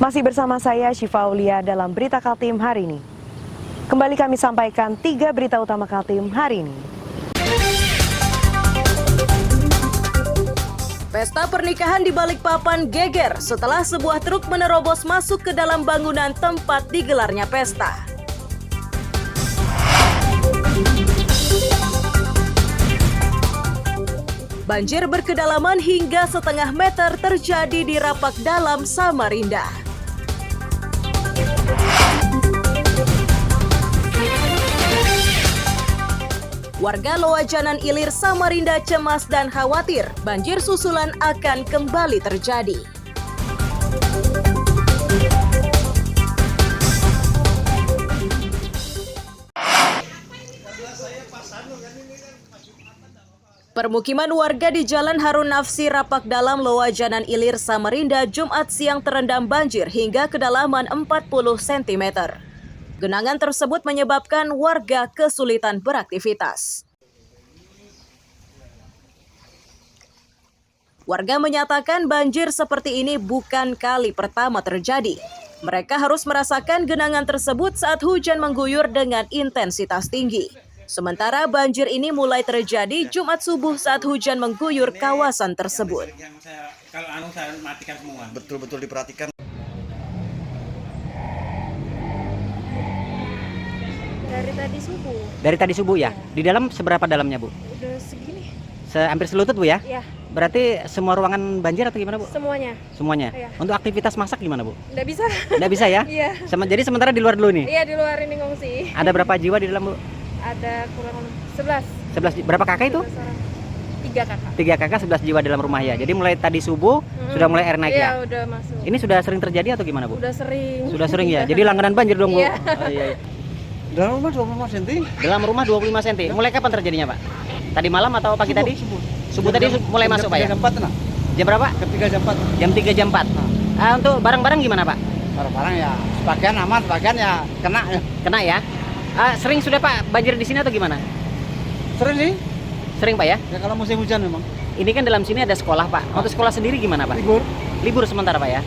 Masih bersama saya Syifa Aulia dalam Berita Kaltim hari ini. Kembali kami sampaikan 3 berita utama Kaltim hari ini. Pesta pernikahan di Balikpapan geger setelah sebuah truk menerobos masuk ke dalam bangunan tempat digelarnya pesta. Banjir berkedalaman hingga setengah meter terjadi di Rapak Dalam, Samarinda. Warga Loajanan Ilir, Samarinda cemas dan khawatir banjir susulan akan kembali terjadi. Permukiman warga di Jalan Harun Nafsi, Rapak Dalam, Loajanan Ilir, Samarinda, Jumat siang terendam banjir hingga kedalaman 40 cm. Genangan tersebut menyebabkan warga kesulitan beraktivitas. Warga menyatakan banjir seperti ini bukan kali pertama terjadi. Mereka harus merasakan genangan tersebut saat hujan mengguyur dengan intensitas tinggi. Sementara banjir ini mulai terjadi Jumat subuh saat hujan mengguyur kawasan tersebut. Kalau saya matikan semua. Betul-betul diperhatikan. Dari tadi subuh ya? Di dalam seberapa dalamnya, Bu? Udah segini. Hampir selutut, Bu ya? Iya. Berarti semua ruangan banjir atau gimana, Bu? Semuanya. Semuanya? Iya. Untuk aktivitas masak gimana, Bu? Nggak bisa. Nggak bisa ya? Iya. Jadi sementara di luar dulu nih? Iya, di luar ini ngungsi. Ada berapa jiwa di dalam, Bu? Ada kurang 11. 11. Berapa kakak itu? 11 orang. 3 kakak. 3 kakak, 11 jiwa dalam rumah ya. Jadi mulai tadi subuh sudah mulai air naik Iya, ya? udah masuk. Ini sudah sering terjadi atau gimana, Bu? Udah sering. Sudah sering ya? Jadi langganan banjir dong, Bu? Iya. Oh, iya. Dalam rumah 25 cm. Dalam rumah 25 cm. Mulai kapan terjadinya, Pak? Tadi malam atau pagi tadi? Subuh tadi mulai masuk, Pak ya? Jam 4 nah. Jam berapa? Jam 3 Jam 3 jam 4. Untuk barang-barang gimana, Pak? Barang-barang ya sebagian aman, sebagian ya kena ya. Kena ya? Sering sudah, Pak, banjir di sini atau gimana? Sering sih. Sering, Pak ya? Ya kalau musim hujan memang. Ini kan dalam sini ada sekolah, Pak. Untuk sekolah sendiri gimana, Pak? Libur. Libur sementara, Pak ya?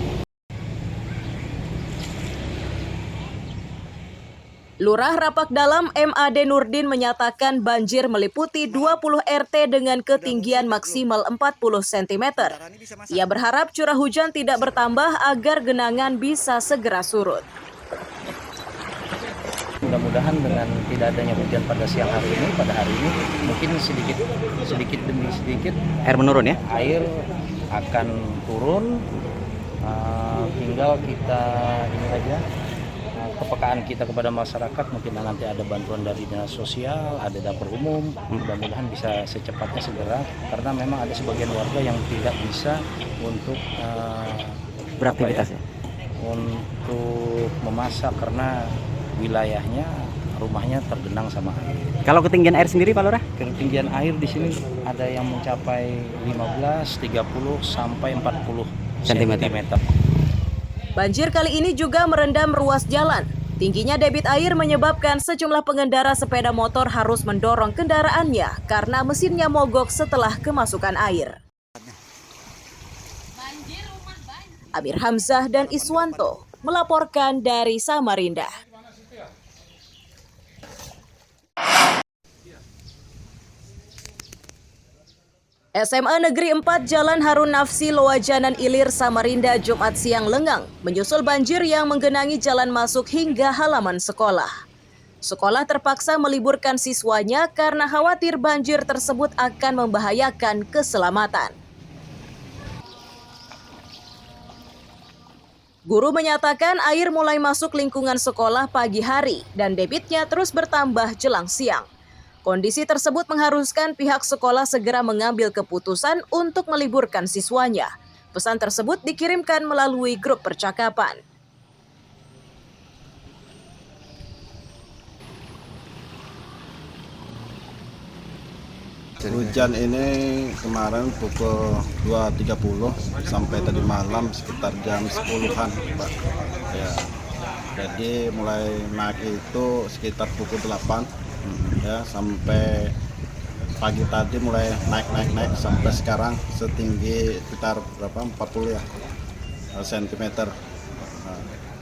Lurah Rapak Dalam MAD Nurdin menyatakan banjir meliputi 20 RT dengan ketinggian maksimal 40 cm. Ia berharap curah hujan tidak bertambah agar genangan bisa segera surut. Mudah-mudahan dengan tidak adanya hujan pada siang hari ini, mungkin sedikit demi sedikit Air menurun ya? air akan turun. Tinggal kita ini aja kepekaan kita kepada masyarakat, mungkin nanti ada bantuan dari dinas sosial, ada dapur umum, mudah-mudahan bisa secepatnya segera, karena memang ada sebagian warga yang tidak bisa untuk Beraktivitas ya? untuk memasak karena wilayahnya, rumahnya tergenang sama air. Kalau ketinggian air sendiri, Pak Lurah? Ketinggian air di sini ada yang mencapai 15, 30 sampai 40 cm. Banjir kali ini juga merendam ruas jalan. Tingginya debit air menyebabkan sejumlah pengendara sepeda motor harus mendorong kendaraannya karena mesinnya mogok setelah kemasukan air. Amir Hamzah dan Iswanto melaporkan dari Samarinda. SMA Negeri 4 Jalan Harun Nafsi, Loajanan Ilir, Samarinda, Jumat siang lengang, menyusul banjir yang menggenangi jalan masuk hingga halaman sekolah. Sekolah terpaksa meliburkan siswanya karena khawatir banjir tersebut akan membahayakan keselamatan. Guru menyatakan air mulai masuk lingkungan sekolah pagi hari dan debitnya terus bertambah jelang siang. Kondisi tersebut mengharuskan pihak sekolah segera mengambil keputusan untuk meliburkan siswanya. Pesan tersebut dikirimkan melalui grup percakapan. Hujan ini kemarin pukul 2.30 sampai tadi malam sekitar jam 10-an, Pak. Ya. Jadi mulai naik itu sekitar pukul 8 ya, sampai pagi tadi mulai naik sampai sekarang setinggi sekitar berapa 40 ya cm.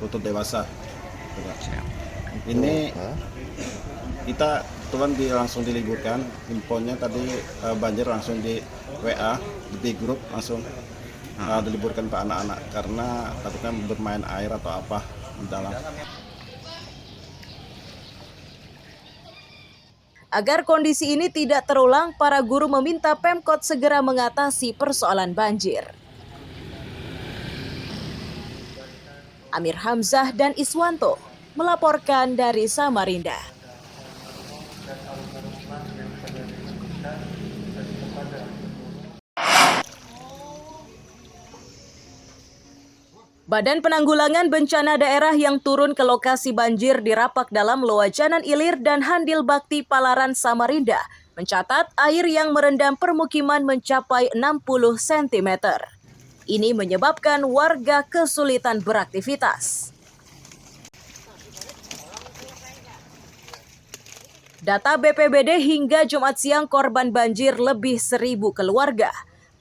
lutut dewasa. Ini kita kebetulan langsung diliburkan. Infonya tadi banjir langsung di WA, di grup langsung diliburkan Pak anak-anak karena takutnya bermain air atau apa di dalam. Agar kondisi ini tidak terulang, para guru meminta Pemkot segera mengatasi persoalan banjir. Amir Hamzah dan Iswanto melaporkan dari Samarinda. Badan Penanggulangan Bencana Daerah yang turun ke lokasi banjir di Rapak Dalam, Loajanan Ilir, dan Handil Bakti Palaran, Samarinda mencatat air yang merendam permukiman mencapai 60 cm. Ini menyebabkan warga kesulitan beraktivitas. Data BPBD hingga Jumat siang korban banjir lebih 1.000 keluarga.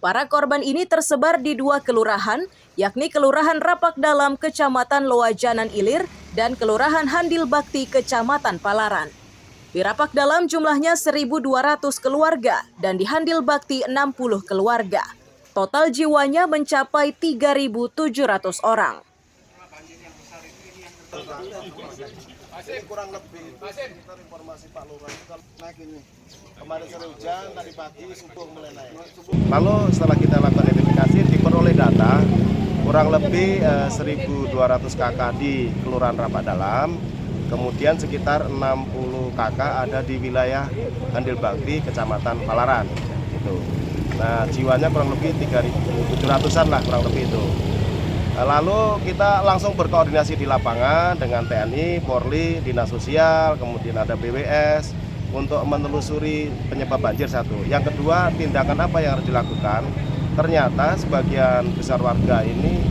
Para korban ini tersebar di 2 kelurahan, yakni Kelurahan Rapak Dalam, Kecamatan Loajanan Ilir, dan Kelurahan Handil Bakti, Kecamatan Palaran. Di Rapak Dalam jumlahnya 1.200 keluarga dan di Handil Bakti 60 keluarga. Total jiwanya mencapai 3.700 orang. Kurang lebih sekitar informasi Pak Lurah itu kalau naik ini kemarin sore hujan, tadi pagi subuh mulai naik. Lalu setelah kita lakukan identifikasi diperoleh data kurang lebih 1.200 KK di Kelurahan Rapak Dalam, kemudian sekitar 60 KK ada di wilayah Handil Bakti, Kecamatan Palaran. Gitu. Nah, jiwanya kurang lebih 3.700-an lah kurang lebih itu. Lalu kita langsung berkoordinasi di lapangan dengan TNI, Polri, Dinas Sosial, kemudian ada BWS untuk menelusuri penyebab banjir satu. Yang kedua, tindakan apa yang harus dilakukan? Ternyata sebagian besar warga ini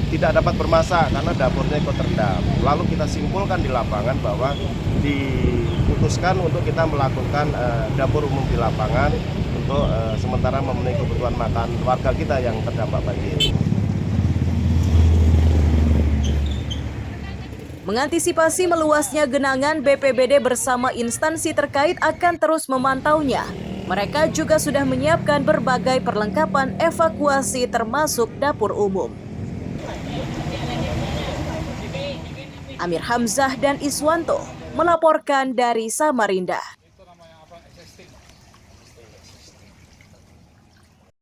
tidak dapat bermasak karena dapurnya ikut terendam. Lalu kita simpulkan di lapangan bahwa diputuskan untuk kita melakukan dapur umum di lapangan untuk sementara memenuhi kebutuhan makan warga kita yang terdampak banjir. Mengantisipasi meluasnya genangan, BPBD bersama instansi terkait akan terus memantaunya. Mereka juga sudah menyiapkan berbagai perlengkapan evakuasi termasuk dapur umum. Amir Hamzah dan Iswanto melaporkan dari Samarinda.